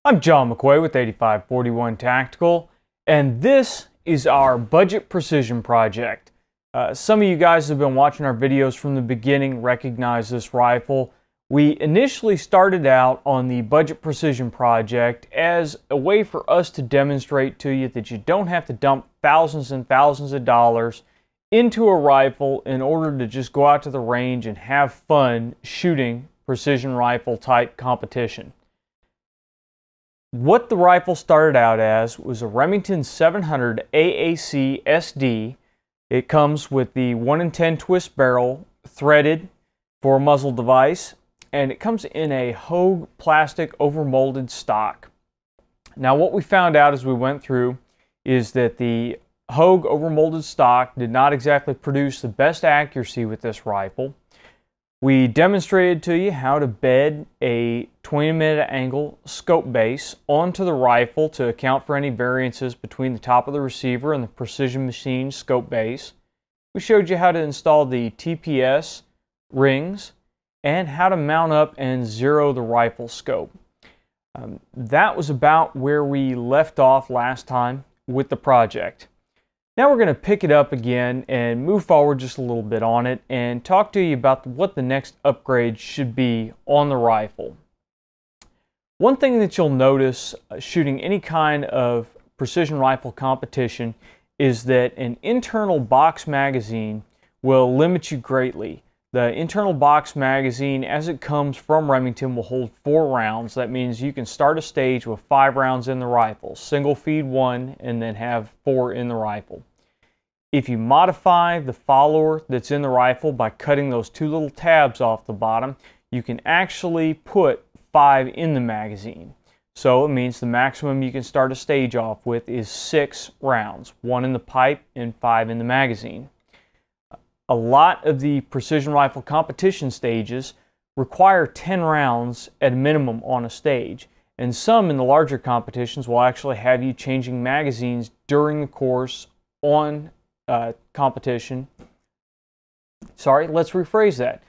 I'm John McQuay with 8541 Tactical, and this is our budget precision project. Some of you guys who have been watching our videos from the beginning recognize this rifle. We initially started out on the budget precision project as a way for us to demonstrate to you that you don't have to dump thousands and thousands of dollars into a rifle in order to just go out to the range and have fun shooting precision rifle type competition. What the rifle started out as was a Remington 700 AAC-SD. It comes with the 1 in 10 twist barrel threaded for a muzzle device, and it comes in a Hogue plastic overmolded stock. Now what we found out as we went through is that the Hogue overmolded stock did not exactly produce the best accuracy with this rifle. We demonstrated to you how to bed a 20mm angle scope base onto the rifle to account for any variances between the top of the receiver and the precision machine scope base. We showed you how to install the TPS rings and how to mount up and zero the rifle scope. That was about where we left off last time with the project. Now we're going to pick it up again and move forward just a little bit on it and talk to you about what the next upgrade should be on the rifle. One thing that you'll notice shooting any kind of precision rifle competition is that an internal box magazine will limit you greatly. The internal box magazine, as it comes from Remington, will hold 4 rounds. That means you can start a stage with 5 rounds in the rifle, single feed 1, and then have 4 in the rifle. If you modify the follower that's in the rifle by cutting those 2 little tabs off the bottom, you can actually put 5 in the magazine. So it means the maximum you can start a stage off with is 6 rounds, 1 in the pipe and 5 in the magazine. A lot of the precision rifle competition stages require 10 rounds at a minimum on a stage, and some in the larger competitions will actually have you changing magazines during the course on competition. Sorry, let's rephrase that.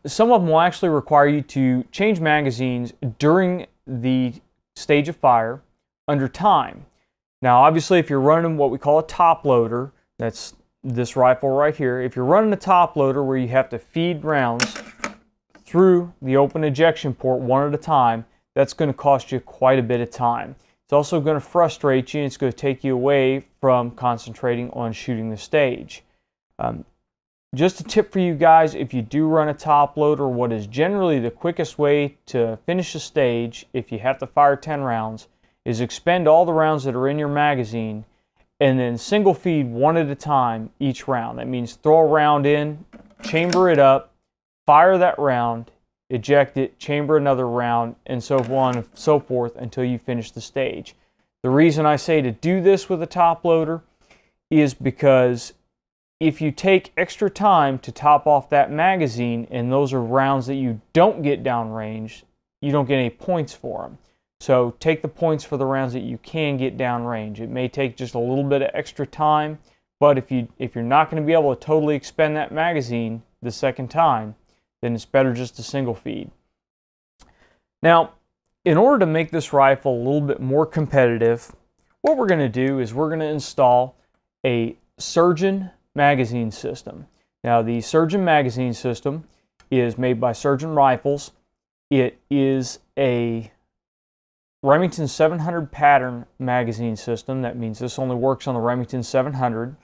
Some of them will actually require you to change magazines during the stage of fire under time. Now obviously if you're running what we call a top loader, that's this rifle right here, if you're running a top loader where you have to feed rounds through the open ejection port one at a time, that's going to cost you quite a bit of time. It's also going to frustrate you, and it's going to take you away from concentrating on shooting the stage. Just a tip for you guys, if you do run a top loader, what is generally the quickest way to finish a stage if you have to fire 10 rounds is expend all the rounds that are in your magazine and then single feed 1 at a time each round. That means throw a round in, chamber it up, fire that round, eject it, chamber another round, and so on and so forth until you finish the stage. The reason I say to do this with a top loader is because if you take extra time to top off that magazine and those are rounds that you don't get downrange, you don't get any points for them. So take the points for the rounds that you can get downrange. It may take just a little bit of extra time, but if you're not going to be able to totally expend that magazine the second time, then it's better just to single feed. Now, in order to make this rifle a little bit more competitive, what we're going to do is we're going to install a Surgeon magazine system. Now, the Surgeon magazine system is made by Surgeon Rifles. It is a Remington 700 pattern magazine system. That means this only works on the Remington 700.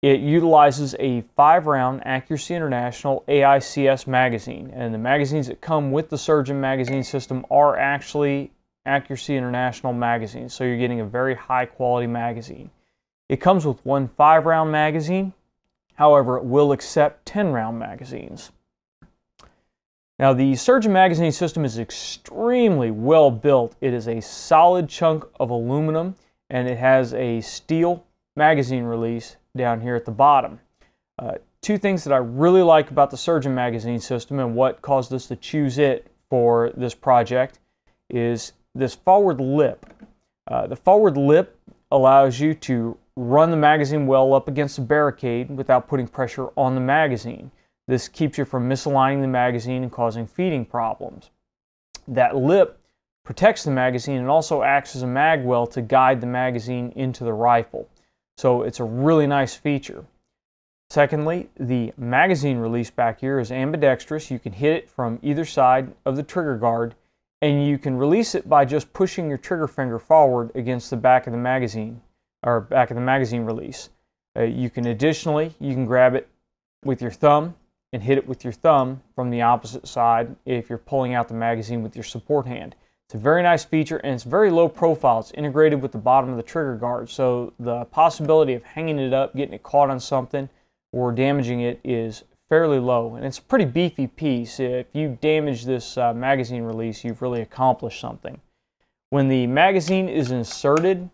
It utilizes a 5-round Accuracy International AICS magazine, and the magazines that come with the Surgeon magazine system are actually Accuracy International magazines, so you're getting a very high quality magazine. It comes with 1 5-round magazine, however it will accept 10-round magazines. Now the Surgeon magazine system is extremely well built. It is a solid chunk of aluminum and it has a steel magazine release down here at the bottom. 2 things that I really like about the Surgeon magazine system and what caused us to choose it for this project is this forward lip. The forward lip allows you to run the magazine well up against the barricade without putting pressure on the magazine. This keeps you from misaligning the magazine and causing feeding problems. That lip protects the magazine and also acts as a mag well to guide the magazine into the rifle. So it's a really nice feature. Secondly, the magazine release back here is ambidextrous. You can hit it from either side of the trigger guard, and you can release it by just pushing your trigger finger forward against the back of the magazine, or back of the magazine release. You can grab it with your thumb and hit it with your thumb from the opposite side if you're pulling out the magazine with your support hand. It's a very nice feature, and it's very low profile. It's integrated with the bottom of the trigger guard, so the possibility of hanging it up, getting it caught on something, or damaging it is fairly low. And it's a pretty beefy piece. If you damage this magazine release, you've really accomplished something. When the magazine is inserted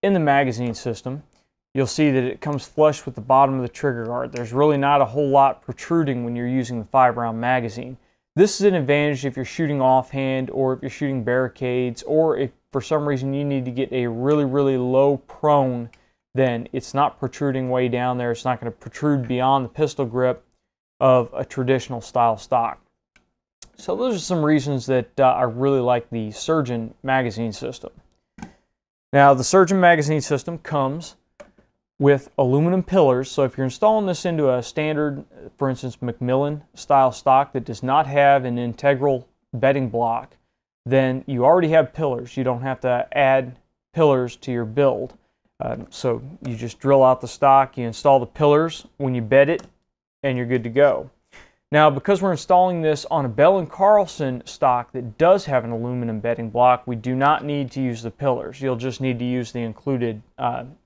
in the magazine system, you'll see that it comes flush with the bottom of the trigger guard. There's really not a whole lot protruding when you're using the 5-round magazine. This is an advantage if you're shooting offhand, or if you're shooting barricades, or if for some reason you need to get a really, really low prone, then it's not protruding way down there. It's not going to protrude beyond the pistol grip of a traditional style stock. So those are some reasons that I really like the Surgeon magazine system. Now, the Surgeon magazine system comes with aluminum pillars, so if you're installing this into a standard, for instance, Macmillan style stock that does not have an integral bedding block, then you already have pillars. You don't have to add pillars to your build. So you just drill out the stock, you install the pillars when you bed it, and you're good to go. Now, because we're installing this on a Bell & Carlson stock that does have an aluminum bedding block, we do not need to use the pillars. You'll just need to use the included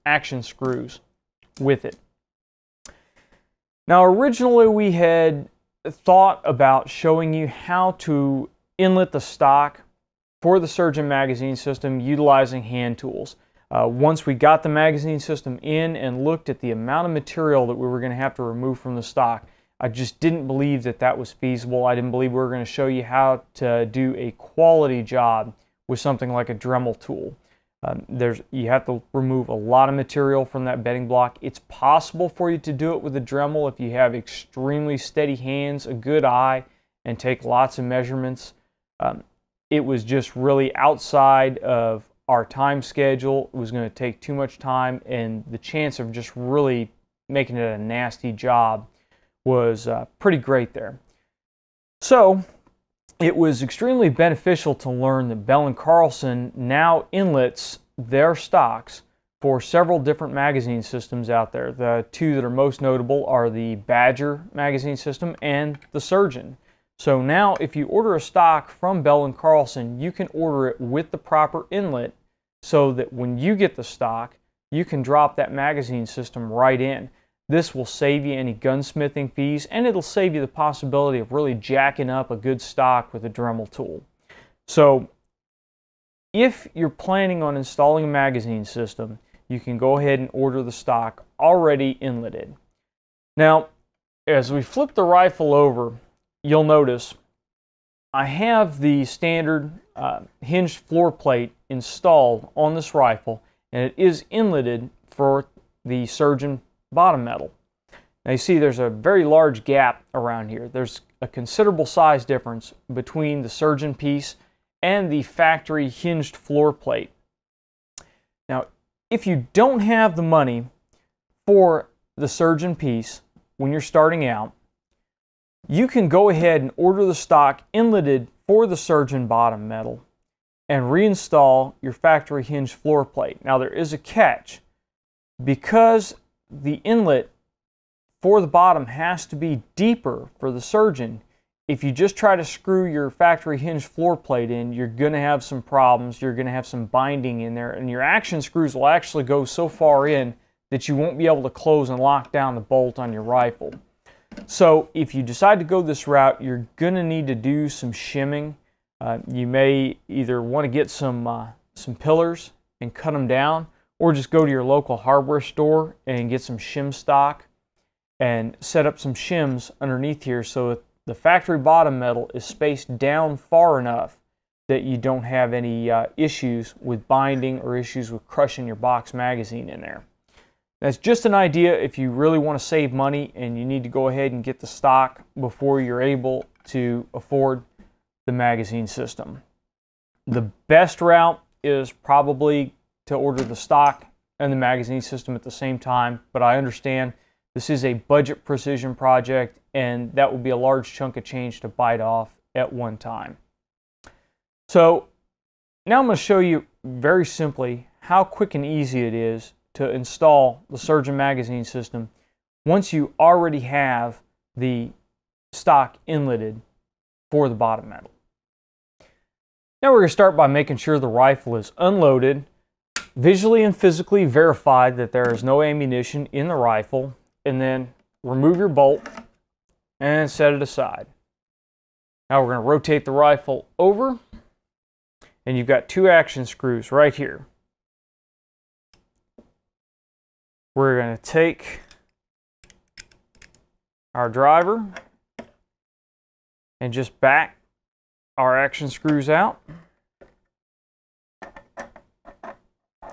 action screws with it. Now, originally we had thought about showing you how to inlet the stock for the Surgeon magazine system utilizing hand tools. Once we got the magazine system in and looked at the amount of material that we were going to have to remove from the stock, I just didn't believe that that was feasible. I didn't believe we were going to show you how to do a quality job with something like a Dremel tool. You have to remove a lot of material from that bedding block. It's possible for you to do it with a Dremel if you have extremely steady hands, a good eye, and take lots of measurements. It was just really outside of our time schedule. It was going to take too much time, and the chance of just really making it a nasty job was pretty great there. So it was extremely beneficial to learn that Bell & Carlson now inlets their stocks for several different magazine systems out there. The two that are most notable are the Badger magazine system and the Surgeon. So now if you order a stock from Bell & Carlson, you can order it with the proper inlet so that when you get the stock, you can drop that magazine system right in. This will save you any gunsmithing fees, and it'll save you the possibility of really jacking up a good stock with a Dremel tool. So if you're planning on installing a magazine system, you can go ahead and order the stock already inletted. Now, as we flip the rifle over, you'll notice I have the standard hinged floor plate installed on this rifle, and it is inletted for the Surgeon bottom metal. Now you see there's a very large gap around here. There's a considerable size difference between the Surgeon piece and the factory hinged floor plate. Now, if you don't have the money for the Surgeon piece when you're starting out, you can go ahead and order the stock inletted for the Surgeon bottom metal and reinstall your factory hinged floor plate. Now there is a catch. Because the inlet for the bottom has to be deeper for the Surgeon, if you just try to screw your factory hinged floor plate in, you're going to have some problems. You're going to have some binding in there, and your action screws will actually go so far in that you won't be able to close and lock down the bolt on your rifle. So if you decide to go this route, you're going to need to do some shimming. You may either want to get some pillars and cut them down, or just go to your local hardware store and get some shim stock and set up some shims underneath here so that the factory bottom metal is spaced down far enough that you don't have any issues with binding or issues with crushing your box magazine in there. That's just an idea if you really want to save money and you need to go ahead and get the stock before you're able to afford the magazine system. The best route is probably to order the stock and the magazine system at the same time, but I understand this is a budget precision project and that will be a large chunk of change to bite off at one time. So now I'm going to show you very simply how quick and easy it is to install the Surgeon magazine system once you already have the stock inletted for the bottom metal. Now we're going to start by making sure the rifle is unloaded, visually and physically verified that there is no ammunition in the rifle, and then remove your bolt and set it aside. Now we're going to rotate the rifle over, and you've got two action screws right here. We're going to take our driver and just back our action screws out.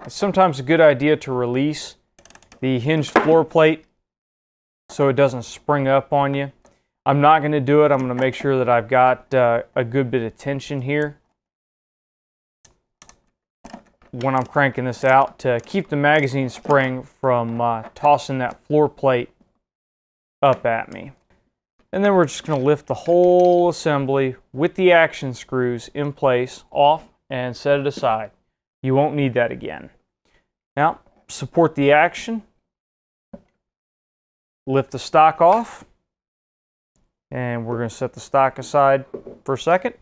It's sometimes a good idea to release the hinged floor plate so it doesn't spring up on you. I'm not going to do it. I'm going to make sure that I've got a good bit of tension here when I'm cranking this out to keep the magazine spring from tossing that floor plate up at me. And then we're just going to lift the whole assembly with the action screws in place, off, and set it aside. You won't need that again. Now, support the action. Lift the stock off. And we're going to set the stock aside for a second.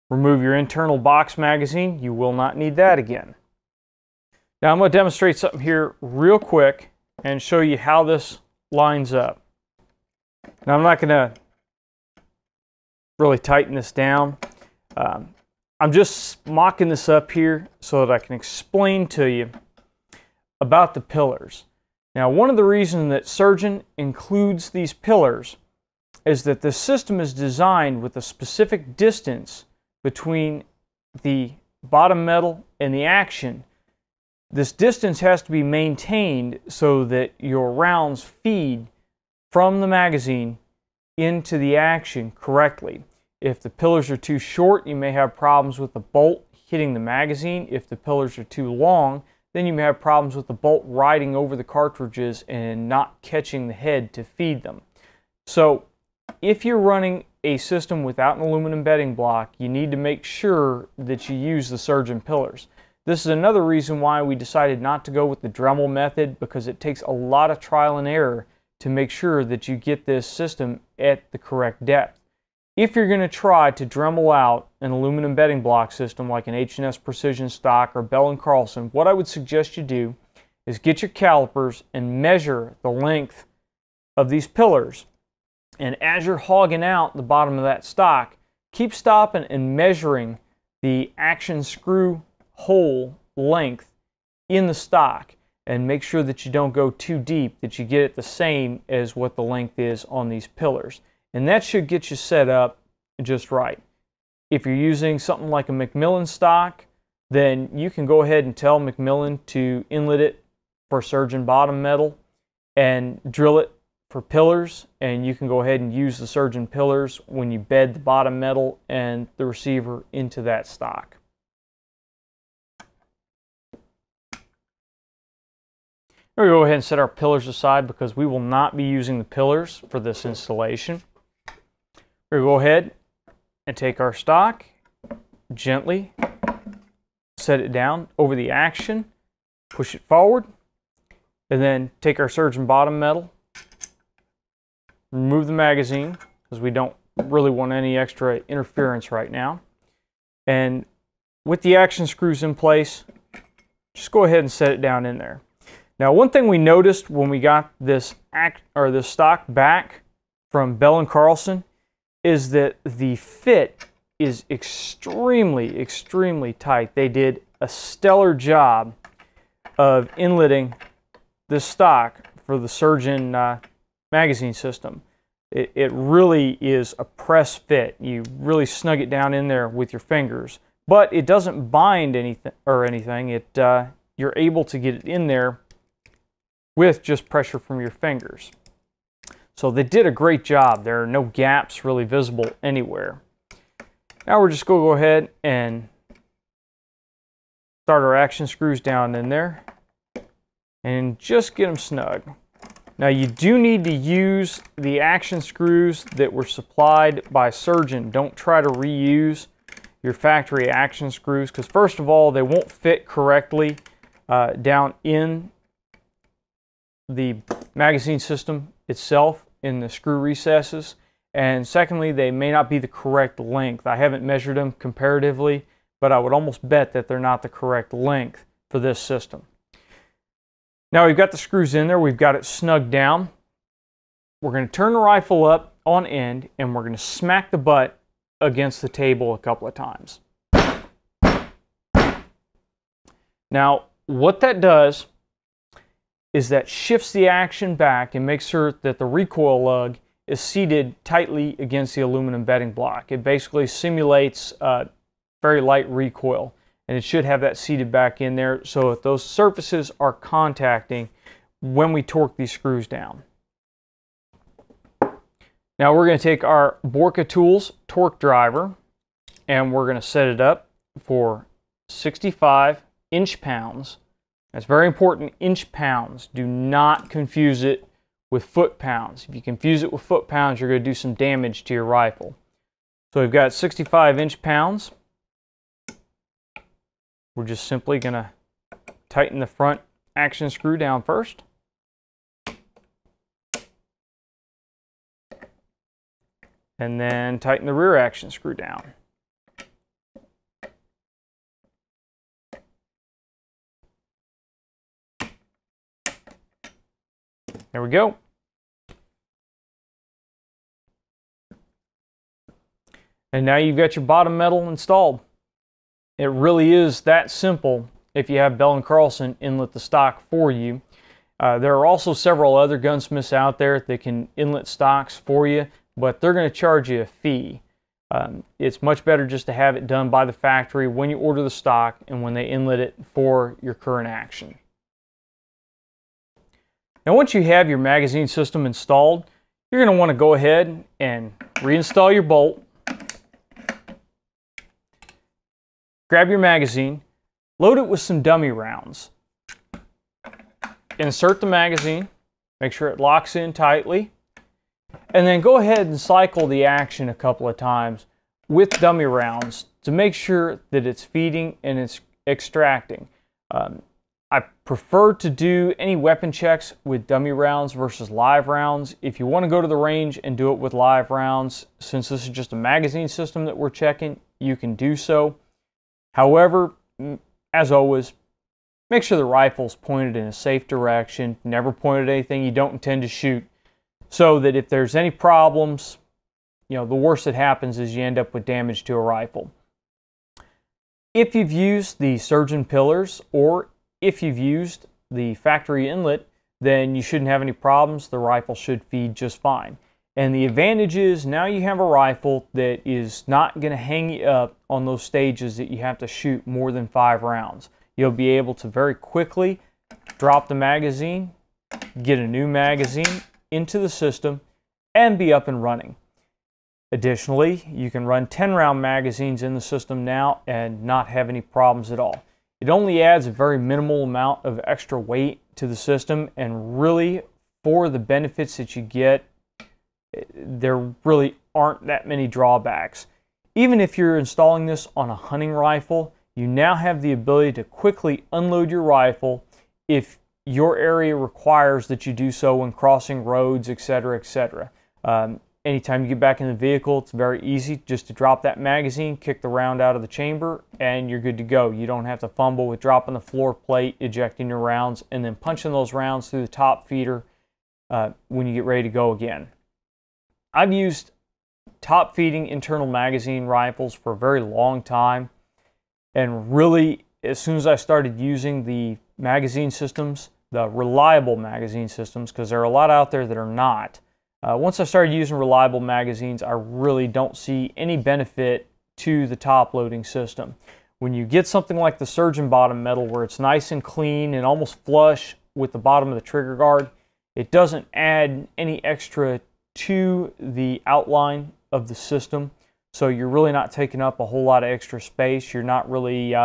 Remove your internal box magazine. You will not need that again. Now I'm going to demonstrate something here real quick and show you how this lines up. Now I'm not going to really tighten this down. I'm just mocking this up here so that I can explain to you about the pillars. Now, one of the reasons that Surgeon includes these pillars is that the system is designed with a specific distance between the bottom metal and the action. This distance has to be maintained so that your rounds feed from the magazine into the action correctly. If the pillars are too short, you may have problems with the bolt hitting the magazine. If the pillars are too long, then you may have problems with the bolt riding over the cartridges and not catching the head to feed them. So if you're running a system without an aluminum bedding block, you need to make sure that you use the Surgeon pillars. This is another reason why we decided not to go with the Dremel method, because it takes a lot of trial and error to make sure that you get this system at the correct depth. If you're going to try to Dremel out an aluminum bedding block system like an H&S Precision Stock or Bell & Carlson, what I would suggest you do is get your calipers and measure the length of these pillars. And as you're hogging out the bottom of that stock, keep stopping and measuring the action screw hole length in the stock, and make sure that you don't go too deep, that you get it the same as what the length is on these pillars. And that should get you set up just right. If you're using something like a Macmillan stock, then you can go ahead and tell Macmillan to inlet it for Surgeon bottom metal and drill it for pillars, and you can go ahead and use the Surgeon pillars when you bed the bottom metal and the receiver into that stock. We're going to go ahead and set our pillars aside because we will not be using the pillars for this installation. We're going to go ahead and take our stock, gently set it down over the action, push it forward, and then take our Surgeon bottom metal, remove the magazine because we don't really want any extra interference right now. And with the action screws in place, just go ahead and set it down in there. Now, one thing we noticed when we got this stock back from Bell & Carlson is that the fit is extremely, extremely tight. They did a stellar job of inletting this stock for the Surgeon magazine system. It really is a press fit. You really snug it down in there with your fingers, but it doesn't bind anything. You're able to get it in there with just pressure from your fingers. So they did a great job. There are no gaps really visible anywhere. Now we're just going to go ahead and start our action screws down in there and just get them snug. Now you do need to use the action screws that were supplied by Surgeon. Don't try to reuse your factory action screws, because first of all, they won't fit correctly down in the magazine system itself in the screw recesses, and secondly, they may not be the correct length. I haven't measured them comparatively, but I would almost bet that they're not the correct length for this system. Now we've got the screws in there, we've got it snugged down. We're going to turn the rifle up on end and we're going to smack the butt against the table a couple of times. Now what that does is that shifts the action back and makes sure that the recoil lug is seated tightly against the aluminum bedding block. It basically simulates very light recoil, and it should have that seated back in there so that those surfaces are contacting when we torque these screws down. Now we're going to take our Borka Tools torque driver and we're going to set it up for 65 inch-pounds. That's very important, inch-pounds. Do not confuse it with foot-pounds. If you confuse it with foot-pounds, you're going to do some damage to your rifle. So we've got 65 inch-pounds. We're just simply going to tighten the front action screw down first. And then tighten the rear action screw down. There we go. And now you've got your bottom metal installed. It really is that simple if you have Bell & Carlson inlet the stock for you. There are also several other gunsmiths out there that can inlet stocks for you, but they're going to charge you a fee. It's much better just to have it done by the factory when you order the stock and when they inlet it for your current action. Now once you have your magazine system installed, you're going to want to go ahead and reinstall your bolt. Grab your magazine, load it with some dummy rounds. Insert the magazine, make sure it locks in tightly, and then go ahead and cycle the action a couple of times with dummy rounds to make sure that it's feeding and it's extracting. I prefer to do any weapon checks with dummy rounds versus live rounds. If you want to go to the range and do it with live rounds, since this is just a magazine system that we're checking, you can do so. However, as always, make sure the rifle's pointed in a safe direction. Never point at anything you don't intend to shoot, so that if there's any problems, the worst that happens is you end up with damage to a rifle. If you've used the Surgeon pillars or if you've used the factory inlet, then you shouldn't have any problems. The rifle should feed just fine. And the advantage is now you have a rifle that is not going to hang you up on those stages that you have to shoot more than 5 rounds. You'll be able to very quickly drop the magazine, get a new magazine into the system, and be up and running. Additionally, you can run 10-round magazines in the system now and not have any problems at all. It only adds a very minimal amount of extra weight to the system, and really for the benefits that you get, there really aren't that many drawbacks. Even if you're installing this on a hunting rifle, you now have the ability to quickly unload your rifle if your area requires that you do so when crossing roads, etc., etc. Anytime you get back in the vehicle, it's very easy just to drop that magazine, kick the round out of the chamber, and you're good to go. You don't have to fumble with dropping the floor plate, ejecting your rounds, and then punching those rounds through the top feeder when you get ready to go again. I've used top feeding internal magazine rifles for a very long time, and really as soon as I started using the magazine systems, the reliable magazine systems, because there are a lot out there that are not, once I started using reliable magazines, I really don't see any benefit to the top loading system. When you get something like the Surgeon bottom metal where it's nice and clean and almost flush with the bottom of the trigger guard, it doesn't add any extra to the outline of the system. so you're really not taking up a whole lot of extra space. You're not really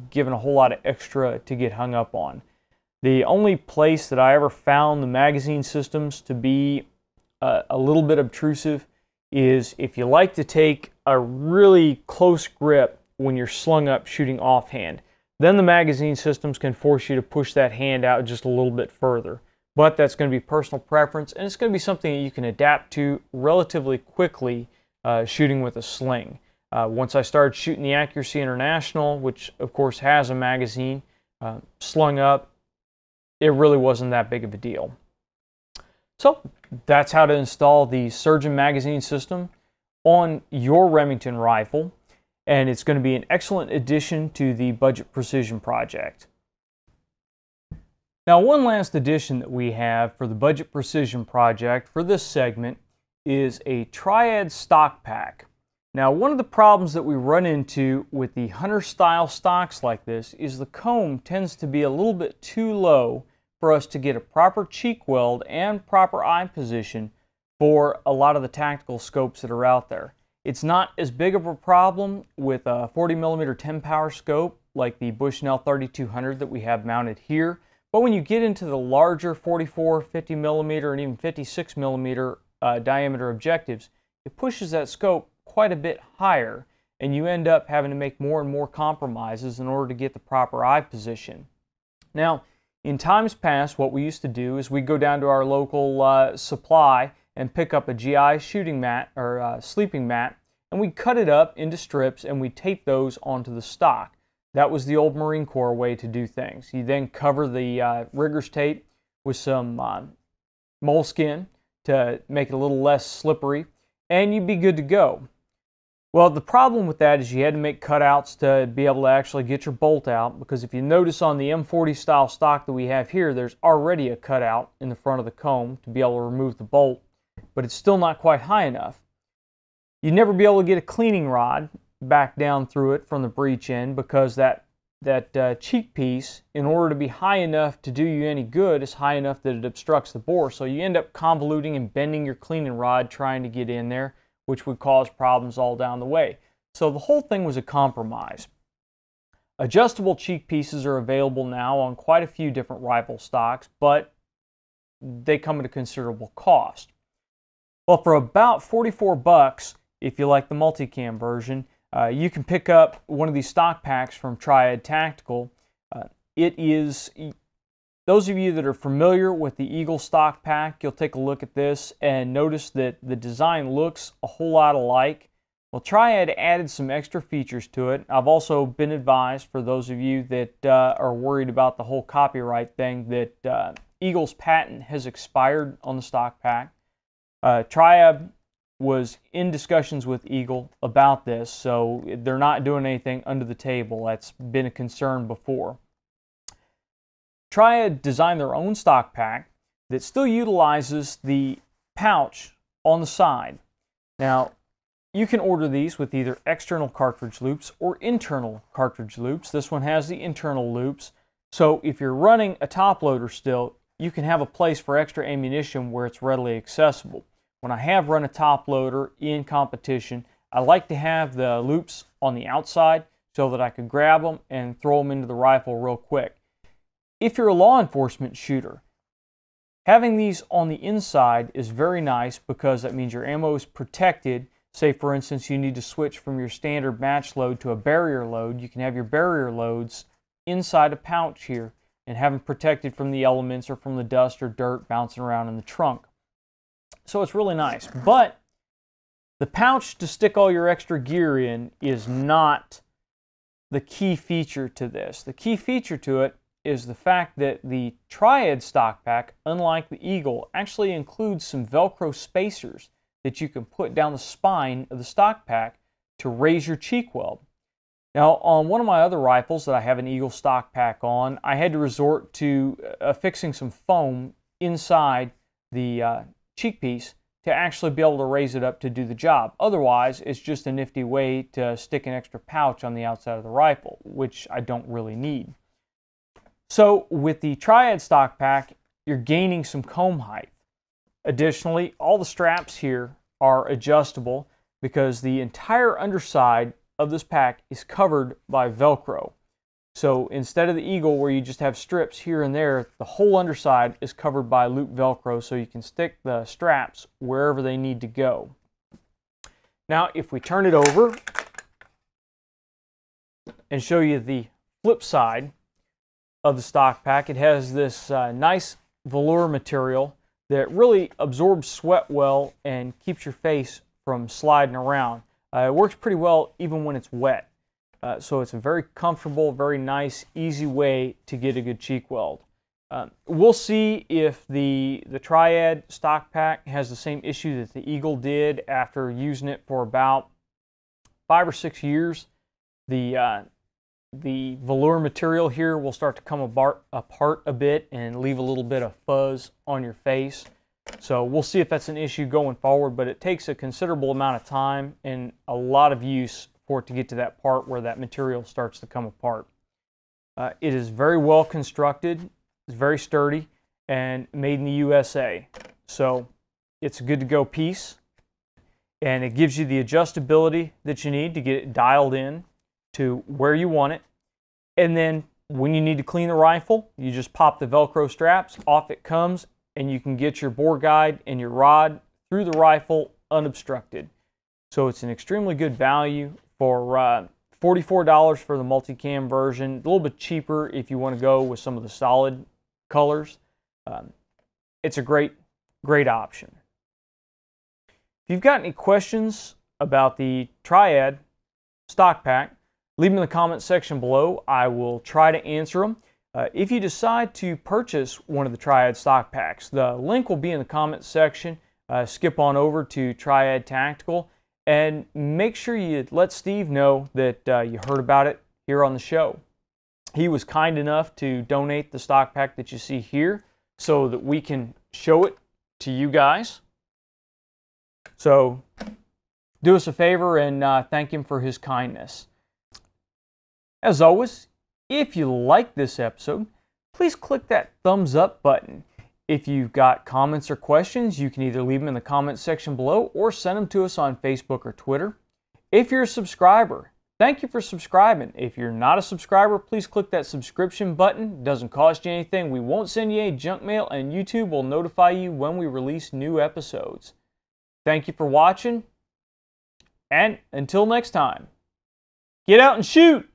giving a whole lot of extra to get hung up on. The only place that I ever found the magazine systems to be a little bit obtrusive is if you like to take a really close grip when you're slung up shooting offhand. Then the magazine systems can force you to push that hand out just a little bit further. But that's going to be personal preference, and it's going to be something that you can adapt to relatively quickly shooting with a sling. Once I started shooting the Accuracy International, which of course has a magazine slung up, it really wasn't that big of a deal. So that's how to install the Surgeon magazine system on your Remington rifle, and it's going to be an excellent addition to the Budget Precision project. Now, one last addition that we have for the Budget Precision project for this segment is a Triad stock pack. Now, one of the problems that we run into with the hunter style stocks like this is the comb tends to be a little bit too low for us to get a proper cheek weld and proper eye position for a lot of the tactical scopes that are out there. It's not as big of a problem with a 40mm 10 power scope like the Bushnell 3200 that we have mounted here, but when you get into the larger 44, 50mm, and even 56mm diameter objectives, it pushes that scope quite a bit higher, and you end up having to make more and more compromises in order to get the proper eye position. Now, in times past, what we used to do is we go down to our local supply and pick up a GI shooting mat or sleeping mat, and we cut it up into strips and we tape those onto the stock. That was the old Marine Corps way to do things. You then cover the rigger's tape with some moleskin to make it a little less slippery, and you'd be good to go. Well, the problem with that is you had to make cutouts to be able to actually get your bolt out, because if you notice on the M40 style stock that we have here, there's already a cutout in the front of the comb to be able to remove the bolt, but it's still not quite high enough. You'd never be able to get a cleaning rod back down through it from the breech end, because that cheek piece, in order to be high enough to do you any good, is high enough that it obstructs the bore. So you end up convoluting and bending your cleaning rod trying to get in there, which would cause problems all down the way. So the whole thing was a compromise. Adjustable cheek pieces are available now on quite a few different rifle stocks, but they come at a considerable cost. Well, for about 44 bucks, if you like the multicam version, you can pick up one of these stock packs from Triad Tactical. It is, those of you that are familiar with the Eagle stock pack, you'll take a look at this and notice that the design looks a whole lot alike. Well, Triad added some extra features to it. I've also been advised, for those of you that are worried about the whole copyright thing, that Eagle's patent has expired on the stock pack. Triad was in discussions with Eagle about this, so they're not doing anything under the table. That's been a concern before. Triad designed their own stock pack that still utilizes the pouch on the side. Now, you can order these with either external cartridge loops or internal cartridge loops. This one has the internal loops, so if you're running a top loader still, you can have a place for extra ammunition where it's readily accessible. When I have run a top loader in competition, I like to have the loops on the outside so that I can grab them and throw them into the rifle real quick. If you're a law enforcement shooter, having these on the inside is very nice, because that means your ammo is protected. Say, for instance, you need to switch from your standard match load to a barrier load. You can have your barrier loads inside a pouch here and have them protected from the elements or from the dust or dirt bouncing around in the trunk. So it's really nice. But the pouch to stick all your extra gear in is not the key feature to this. The key feature to it is the fact that the Triad stock pack, unlike the Eagle, actually includes some Velcro spacers that you can put down the spine of the stock pack to raise your cheek weld. Now, on one of my other rifles that I have an Eagle stock pack on, I had to resort to affixing some foam inside the cheek piece to actually be able to raise it up to do the job. Otherwise, it's just a nifty way to stick an extra pouch on the outside of the rifle, which I don't really need. So with the Triad stock pack, you're gaining some comb height. Additionally, all the straps here are adjustable, because the entire underside of this pack is covered by Velcro. So instead of the Eagle where you just have strips here and there, the whole underside is covered by loop Velcro, so you can stick the straps wherever they need to go. Now if we turn it over and show you the flip side of the stock pack, it has this nice velour material that really absorbs sweat well and keeps your face from sliding around. It works pretty well even when it's wet. So it's a very comfortable, very nice, easy way to get a good cheek weld. We'll see if the Triad stock pack has the same issue that the Eagle did after using it for about 5 or 6 years. The velour material here will start to come apart a bit and leave a little bit of fuzz on your face. So we'll see if that's an issue going forward, but it takes a considerable amount of time and a lot of use for it to get to that part where that material starts to come apart. It is very well constructed, it's very sturdy, and made in the USA. So it's a good to go piece, and it gives you the adjustability that you need to get it dialed in to where you want it. And then when you need to clean the rifle, you just pop the Velcro straps, off it comes, and you can get your bore guide and your rod through the rifle unobstructed. So it's an extremely good value for $44 for the multicam version. A little bit cheaper if you want to go with some of the solid colors. It's a great option. If you've got any questions about the Triad stock pack, leave them in the comment section below. I will try to answer them. If you decide to purchase one of the Triad stock packs, the link will be in the comment section. Skip on over to Triad Tactical and make sure you let Steve know that you heard about it here on the show. He was kind enough to donate the stock pack that you see here so that we can show it to you guys. So do us a favor and thank him for his kindness. As always, if you like this episode, please click that thumbs up button. If you've got comments or questions, you can either leave them in the comment section below or send them to us on Facebook or Twitter. If you're a subscriber, thank you for subscribing. If you're not a subscriber, please click that subscription button. It doesn't cost you anything. We won't send you any junk mail, and YouTube will notify you when we release new episodes. Thank you for watching, and until next time, get out and shoot!